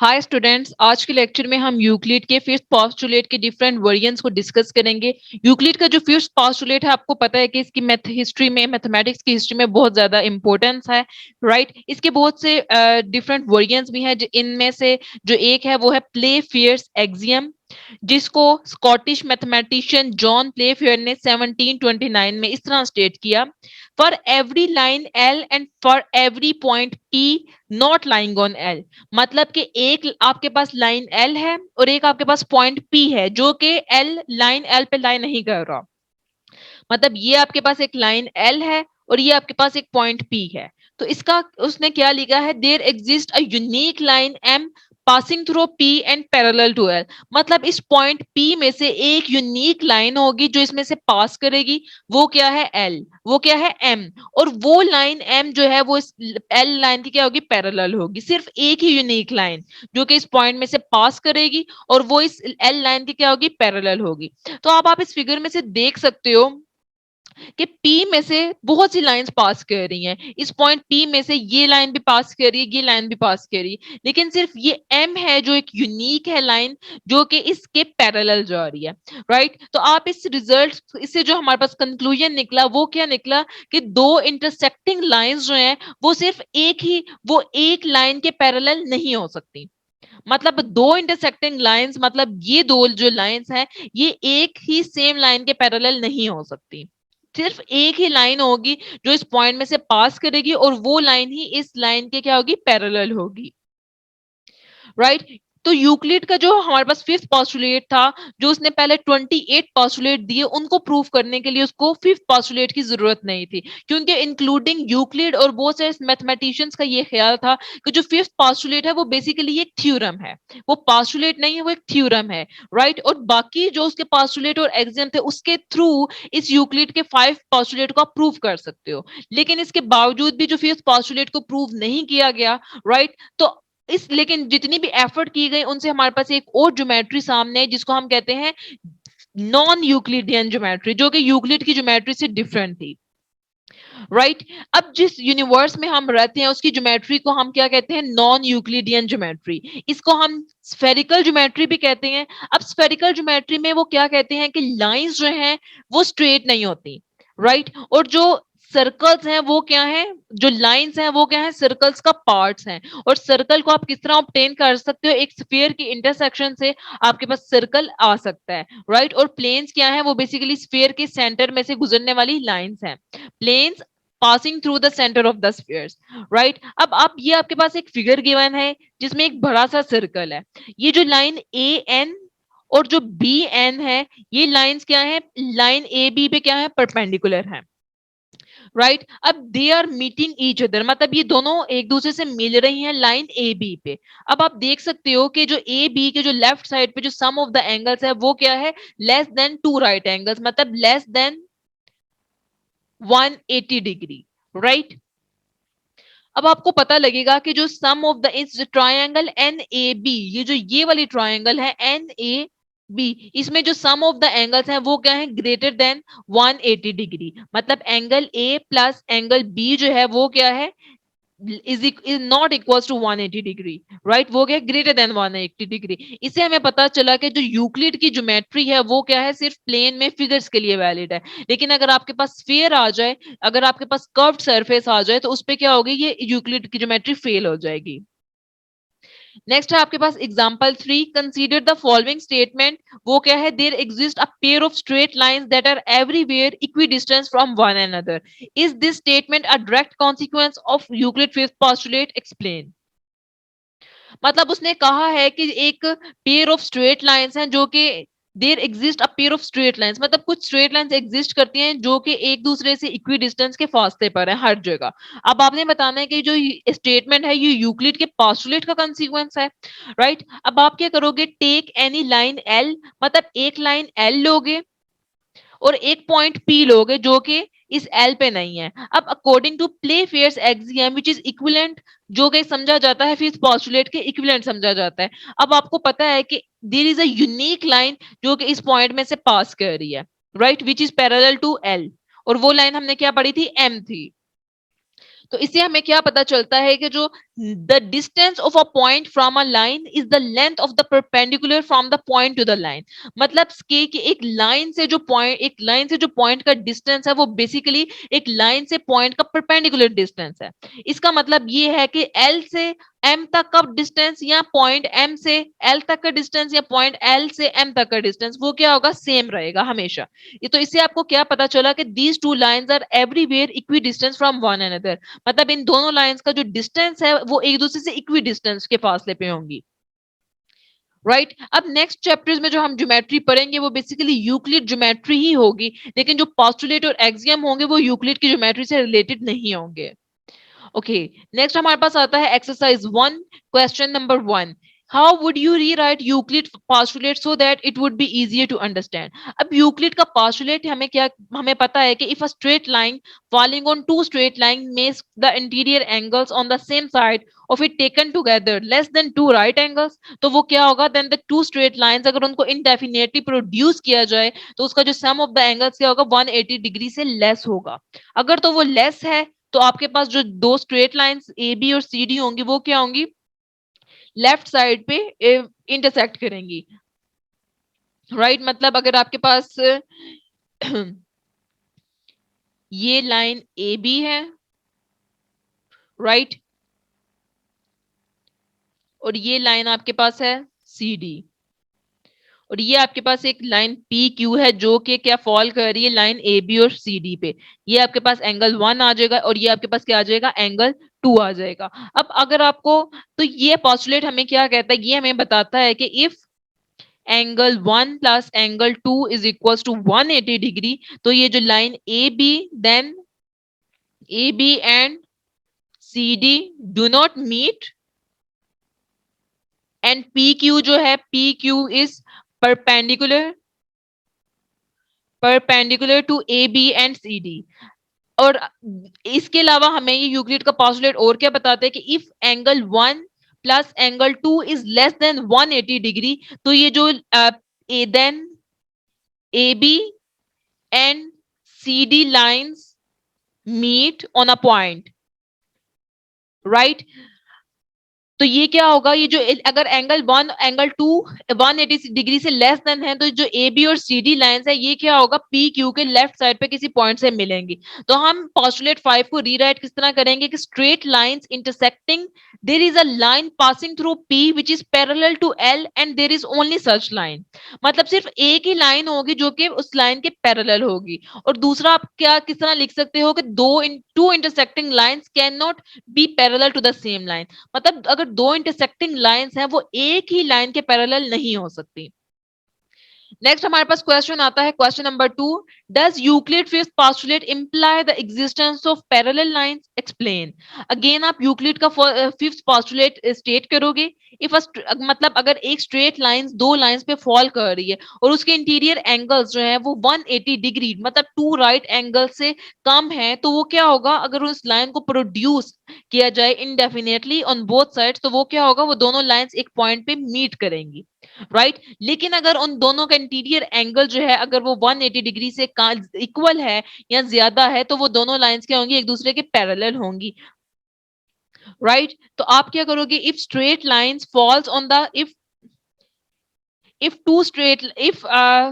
Hi students, आज के lecture में हम यूक्लिड के फिफ्थ पोस्टुलेट के डिफरेंट वेरिएंट्स को डिस्कस करेंगे। यूक्लिड का जो फिफ्थ पोस्टुलेट है, आपको पता है कि इसकी मैथमेटिक्स की हिस्ट्री में बहुत ज्यादा इंपॉर्टेंस है, राइट। इसके बहुत से डिफरेंट वेरिएंट्स भी हैं। इनमें से जो एक है वो है प्ले फेयर्स एक्सियम, जिसको स्कॉटिश मैथमेटिशियन जॉन प्लेफेयर ने 1729 में इस तरह स्टेट किया: for every line L and for every point P not lying on L. मतलब कि एक आपके पास लाइन एल है और एक आपके पास पॉइंट पी है जो कि लाइन एल पे लाइन नहीं कर रहा। मतलब ये आपके पास एक लाइन एल है और ये आपके पास एक पॉइंट पी है। तो इसका उसने क्या लिखा है, there exist a unique line M passing through P and parallel to L. मतलब इस पॉइंट पी में से एक यूनिक लाइन होगी जो इसमें से पास करेगी। वो क्या है, एल। वो क्या है, एम। और वो लाइन एम जो है वो इस एल लाइन की क्या होगी, पैरेलल होगी। सिर्फ एक ही यूनिक लाइन जो कि इस पॉइंट में से पास करेगी और वो इस एल लाइन की क्या होगी, पैरेलल होगी। तो आप इस फिगर में से देख सकते हो कि पी में से बहुत सी लाइंस पास कर रही हैं। इस पॉइंट पी में से ये लाइन भी पास कर रही है, ये लाइन भी पास कर रही है, लेकिन सिर्फ ये एम है जो एक यूनिक है लाइन जो कि इसके पैरेलल जा रही है, राइट। तो आप इस रिजल्ट इससे जो हमारे पास कंक्लूजन निकला वो क्या निकला कि दो इंटरसेक्टिंग लाइंस जो हैं वो एक लाइन के पैरेलल नहीं हो सकती। मतलब दो इंटरसेक्टिंग लाइंस, मतलब ये दो जो लाइंस हैं ये एक ही सेम लाइन के पैरेलल नहीं हो सकती। सिर्फ एक ही लाइन होगी जो इस पॉइंट में से पास करेगी और वो लाइन ही इस लाइन के क्या होगी, पैरेलल होगी, राइट। तो यूक्लिड का जो हमारे पास फिफ्थ पोस्टुलेट था, जो उसने पहले 28 पोस्टुलेट दिए, उनको प्रूव करने के लिए उसको फिफ्थ पोस्टुलेट की जरूरत नहीं थी, क्योंकि इंक्लूडिंग यूक्लिड और बहुत से मैथमेटिशियंस का ये ख्याल था कि जो फिफ्थ पोस्टुलेट है वो बेसिकली एक थ्योरम है। वो पोस्टुलेट नहीं है, वो एक थ्योरम है, राइट। और बाकी जो उसके पोस्टुलेट और एग्जाम थे उसके थ्रू इस यूक्लिड के 5 पोस्टुलेट को आप प्रूव कर सकते हो। लेकिन इसके बावजूद भी जो फिफ्थ पोस्टुलेट को प्रूव नहीं किया गया, राइट। तो लेकिन जितनी भी एफर्ट की गई उनसे हमारे पास एक और ज्योमेट्री सामने है जिसको हम कहते हैं नॉन यूक्लिडियन ज्योमेट्री, जो कि यूक्लिड की ज्योमेट्री से डिफरेंट थी, राइट। अब जिस यूनिवर्स में हम रहते हैं उसकी ज्योमेट्री को हम क्या कहते हैं, नॉन यूक्लिडियन ज्योमेट्री। इसको हम स्फेरिकल ज्योमेट्री भी कहते हैं। अब स्फेरिकल ज्योमेट्री में वो क्या कहते हैं कि लाइंस जो हैं वो स्ट्रेट नहीं होती, राइट। और जो सर्कल्स हैं वो क्या हैं, जो लाइंस हैं वो क्या है, सर्कल्स का पार्ट्स हैं। और सर्कल को आप किस तरह ऑब्टेन कर सकते हो, एक स्फीयर की इंटरसेक्शन से आपके पास सर्कल आ सकता है, राइट। और प्लेन्स क्या है, वो बेसिकली स्फीयर के सेंटर में से गुजरने वाली लाइंस हैं। Planes passing through the centre of the spheres, right. अब आप ये आपके पास एक फिगर गिवन है जिसमें एक बड़ा सा सर्कल है। ये जो लाइन ए एन और जो बी एन है, ये लाइंस क्या है, लाइन ए बी पे क्या है, परपेंडिकुलर है, राइट। अब they are meeting each other, मतलब ये दोनों एक दूसरे से मिल रही हैं लाइन ए बी पे। अब आप देख सकते हो कि जो ए बी के जो लेफ्ट साइड पे जो सम ऑफ द एंगल्स है वो क्या है, less than two right angles, मतलब लेस देन 180 डिग्री, राइट। अब आपको पता लगेगा कि जो सम ऑफ द इस ट्रायंगल एन ए बी, ये जो ये वाली ट्रायंगल है एन ए बी, इसमें जो सम ऑफ द एंगल्स हैं वो क्या है, ग्रेटर देन 180 डिग्री। मतलब angle A plus angle B जो है वो क्या है, is not equal to 180 degree, right. वो क्या, ग्रेटर देन 180 डिग्री। इससे हमें पता चला कि जो यूक्लिड की ज्योमेट्री है वो क्या है, सिर्फ प्लेन में फिगर्स के लिए वैलिड है। लेकिन अगर आपके पास स्फीयर आ जाए, अगर आपके पास कर्व्ड सरफेस आ जाए, तो उस पे क्या होगी, ये यूक्लिड की ज्योमेट्री फेल हो जाएगी। नेक्स्ट है आपके पास example 3, consider the following statement. वो क्या है, there exist a pair of straight lines that are everywhere equidistance from one another. Is this statement a direct consequence of Euclid fifth postulate, explain. मतलब उसने कहा है कि एक पेयर ऑफ स्ट्रेट लाइंस हैं जो कि there exist a pair of straight lines, मतलब कुछ स्ट्रेट लाइंस एग्जिस्ट करती हैं जो कि एक दूसरे से इक्वी डिस्टेंस के फासले पर है हर जगह। अब आपने बताना है कि जो स्टेटमेंट है ये यूक्लिड के पोस्टुलेट का कंसीक्वेंस है, राइट। अब आप क्या करोगे, टेक एनी लाइन एल, मतलब एक लाइन एल लोगे और एक पॉइंट पी लोगे जो कि इस एल पे नहीं है। अब according to Playfair's axiom which is equivalent, जो कि समझा जाता है फिर पोस्टुलेट के इक्विवेलेंट समझा जाता है। अब आपको पता है कि there is a unique line जो कि इस पॉइंट में से पास कर रही है, right, which is parallel to L. और वो लाइन हमने क्या पढ़ी थी, एम थी। तो इससे हमें क्या पता चलता है कि जो the distance of a point from a line is the length of the perpendicular from the point to the line. मतलब कि एक लाइन से जो पॉइंट का डिस्टेंस है वो बेसिकली एक लाइन से पॉइंट का परपेंडिकुलर डिस्टेंस है. इसका मतलब ये है कि L से M तक का डिस्टेंस या पॉइंट M से L तक का डिस्टेंस या पॉइंट L से M तक का डिस्टेंस वो क्या होगा, सेम रहेगा हमेशा. ये तो इससे आपको क्या पता चला कि these two lines are everywhere equidistance from one another. मतलब इन दोनों लाइंस का जो डिस्टेंस है वो एक दूसरे से इक्वी डिस्टेंस के फासले पे होंगी. राइट अब नेक्स्ट चैप्टर्स में जो हम ज्योमेट्री पढ़ेंगे वो बेसिकली यूक्लिड ज्योमेट्री ही होगी, लेकिन जो पोस्टुलेट और एक्सियम होंगे वो यूक्लिड की ज्योमेट्री से रिलेटेड नहीं होंगे. ओके नेक्स्ट हमारे पास आता है exercise 1 question number 1. How would you rewrite Euclid postulate so that it would be easier to understand? अब यूक्लिड का postulate हमें पता है कि if a straight line falling on two straight line makes the interior angles on the same side of it taken together less than two right angles, तो वो क्या होगा, then the two straight lines अगर उनको indefinitely produce किया जाए तो उसका जो sum of the angles क्या होगा, 180 डिग्री से लेस होगा. अगर तो वो लेस है तो आपके पास जो दो स्ट्रेट लाइंस ए बी और सी डी होंगी वो क्या होंगी, लेफ्ट साइड पे इंटरसेक्ट करेंगी. राइट मतलब अगर आपके पास ये लाइन ए बी है, राइट, और ये लाइन आपके पास है सी डी, और ये आपके पास एक लाइन पी क्यू है जो कि क्या फॉल कर रही है लाइन ए बी और सी डी पे. ये आपके पास एंगल 1 आ जाएगा और ये आपके पास क्या आ जाएगा, एंगल 2 आ जाएगा. अब अगर आपको तो ये पोस्टुलेट हमें क्या कहता है, ये हमें बताता है कि if angle 1 plus angle 2 is equal to 180 degree, तो ये जो line A B then A B and C D do not meet and P Q जो है P Q is perpendicular to A, B and C, D. और इसके अलावा हमें ये यूक्लिड का पोस्टुलेट और क्या बताते हैं कि if angle 1 plus angle 2 is less than 180 degree, तो ये जो then A B and C D lines meet on a point. Right तो ये क्या होगा, ये जो अगर एंगल 1 एंगल 2 180 डिग्री से लेस देन है तो जो ए बी और सी डी लाइंस है ये क्या होगा, पी क्यू के लेफ्ट साइड पे किसी पॉइंट से मिलेंगी. तो हम पोस्टुलेट 5 को रीराइट किस तरह करेंगे कि straight lines intersecting there is a line passing through P which is parallel to L and there is only such line. मतलब सिर्फ एक ही लाइन होगी जो कि उस लाइन के पैरेलल होगी. और दूसरा आप क्या किस तरह लिख सकते हो कि two intersecting lines cannot be parallel to the same line. मतलब अगर दो इंटरसेक्टिंग लाइंस हैं वो एक ही लाइन के पैरेलल नहीं हो सकती. नेक्स्ट हमारे पास क्वेश्चन आता है question number 2. Does Euclid fifth postulate imply the existence of parallel lines, explain. Again आप यूक्लिड का फिफ्थ पोस्टुलेट स्टेट करोगे. इफ मतलब अगर एक स्ट्रेट लाइंस दो लाइंस पे फॉल कर रही है और उसके इंटीरियर एंगल्स जो है वो 180 डिग्री मतलब टू राइट एंगल से कम है, तो वो क्या होगा, अगर उस लाइन को प्रोड्यूस किया जाए इनडेफिनेटली ऑन बोथ साइड्स तो वो क्या होगा, वो दोनों लाइंस एक पॉइंट पे मीट करेंगी. राइट लेकिन अगर उन दोनों का इंटीरियर एंगल जो है अगर वो 180 डिग्री से इक्वल है या ज्यादा है तो वो दोनों लाइंस क्या होंगी, एक दूसरे के पैरेलल होंगी. राइट तो आप क्या करोगे, if straight lines falls on the if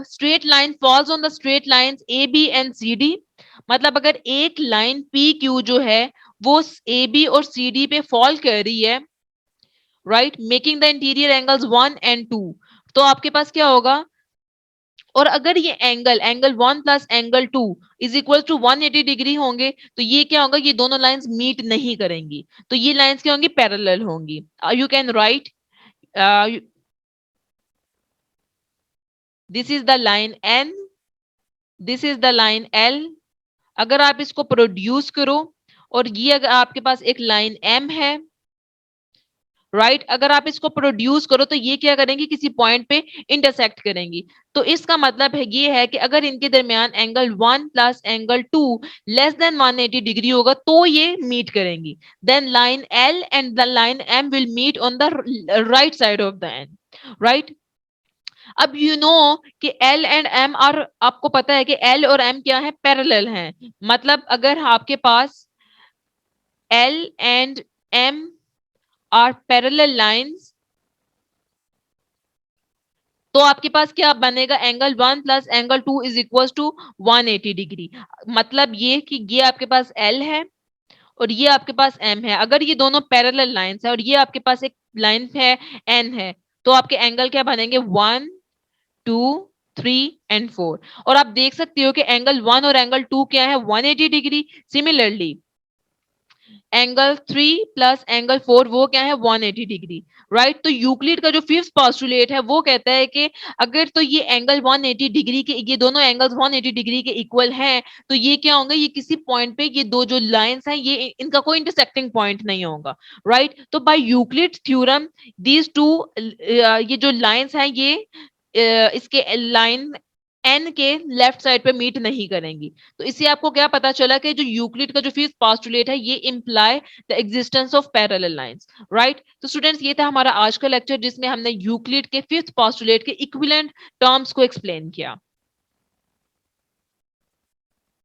straight line falls on the straight lines A, B and C, D, मतलब अगर एक लाइन P, Q जो है वो A, B और C, D पे फॉल कर रही है, right making the interior angles 1 and 2, तो आपके पास क्या होगा, और अगर ये angle 1 plus angle 2 is equal to 180 degree होंगे तो ये क्या होगा, ये दोनों लाइंस मीट नहीं करेंगी, तो ये लाइंस क्या होंगी, पैरेलल होंगी. You can write this is the line N, this is the line L. अगर आप इसको प्रोड्यूस करो और ये अगर आपके पास एक लाइन M है, राइट अगर आप इसको प्रोड्यूस करो तो ये क्या करेंगी, किसी पॉइंट पे इंटरसेक्ट करेंगी. तो इसका मतलब है ये है कि अगर इनके दरमियान angle 1 plus angle 2 less than 180 degree होगा तो ये मीट करेंगी. Then line L and the line M will meet on the right side of the N. Right अब यू नो कि L एंड M आर, आपको पता है कि L और M क्या है, पैरेलल हैं. मतलब अगर आपके पास L and M are parallel lines, तो आपके पास क्या बनेगा, angle 1 plus angle 2 is equal to 180 degree. मतलब ये कि ये आपके पास L है और ये आपके पास M है। अगर ये दोनों पैरेलल लाइंस है और ये आपके पास एक लाइन है N है, तो आपके एंगल क्या बनेंगे, 1, 2, 3 एंड 4। और आप देख सकते हो कि एंगल 1 और एंगल 2 क्या है, 180 degree. Similarly angle 3 plus angle 4 वो क्या है, 180 डिग्री। राइट, तो यूक्लिड का जो फिफ्थ पोस्टुलेट है वो कहता है कि अगर तो ये एंगल 180 डिग्री के, ये दोनों एंगल्स 180 डिग्री के इक्वल हैं, तो ये क्या होंगे, ये किसी पॉइंट पे ये दो जो लाइंस हैं ये इनका कोई इंटरसेक्टिंग पॉइंट नहीं होगा। राइट, तो by Euclid theorem these two, ये जो लाइंस हैं ये इसके लाइन एन के लेफ्ट साइड पे मीट नहीं करेंगी। तो इससे आपको क्या पता चला कि जो यूक्लिड का जो फिफ्थ पोस्टुलेट है ये imply the existence of parallel lines. Right, तो स्टूडेंट्स ये था हमारा आज का लेक्चर जिसमें हमने यूक्लिड के फिफ्थ पोस्टुलेट के इक्विवेलेंट टर्म्स को एक्सप्लेन किया।